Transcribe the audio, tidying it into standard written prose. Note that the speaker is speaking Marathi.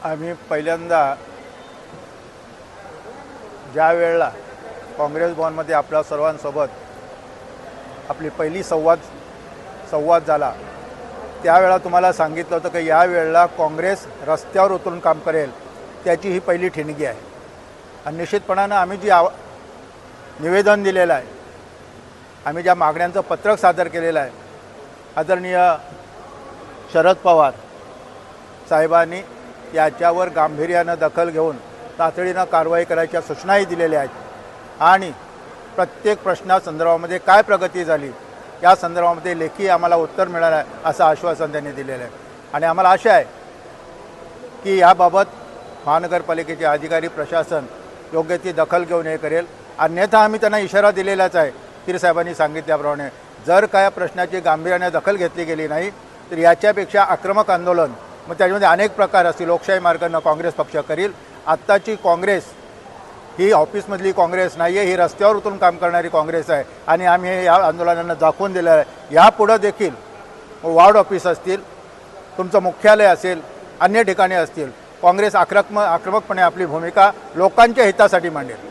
आम्ही पहिल्यांदा ज्या वेळेला काँग्रेस भवनमध्ये आपल्या सर्वांसोबत आपली पहिली संवाद झाला त्यावेळेला तुम्हाला सांगितलं होतं की या वेळेला काँग्रेस रस्त्यावर उतरून काम करेल, त्याची ही पहिली ठिणगी आहे. आणि निश्चितपणानं आम्ही जी निवेदन दिलेलं आहे, आम्ही ज्या मागण्यांचं पत्रक सादर केलेलं आहे, आदरणीय शरद पवार साहेबांनी याच्यावर गांभीर्यानं दखल घेऊन तातडीनं कारवाई करायच्या सूचनाही दिलेल्या आहेत. आणि प्रत्येक प्रश्नासंदर्भामध्ये काय प्रगती झाली या संदर्भामध्ये लेखी आम्हाला उत्तर मिळालं आहे असं आश्वासन त्यांनी दिलेलं आहे. आणि आम्हाला आशा आहे की याबाबत महानगरपालिकेचे अधिकारी प्रशासन योग्य ती दखल घेऊन हे करेल. अन्यथा आम्ही त्यांना इशारा दिलेलाच आहे. साहेबांनी सांगितल्याप्रमाणे जर काय प्रश्नाची गांभीर्याने दखल घेतली गेली नाही तर याच्यापेक्षा आक्रमक आंदोलन, मग त्याच्यामध्ये अनेक प्रकार असतील, लोकशाही मार्गाने काँग्रेस पक्ष करील. आत्ताची काँग्रेस ही ऑफिसमधली काँग्रेस नाही आहे, ही रस्त्यावर उतरून काम करणारी काँग्रेस आहे. आणि आम्ही या आंदोलनांना दाखवून दिलं आहे. यापुढं देखील वॉर्ड ऑफिस असतील, तुमचं मुख्यालय असेल, अन्य ठिकाणी असतील, काँग्रेस आक्रमकपणे आपली भूमिका लोकांच्या हितासाठी मांडेल.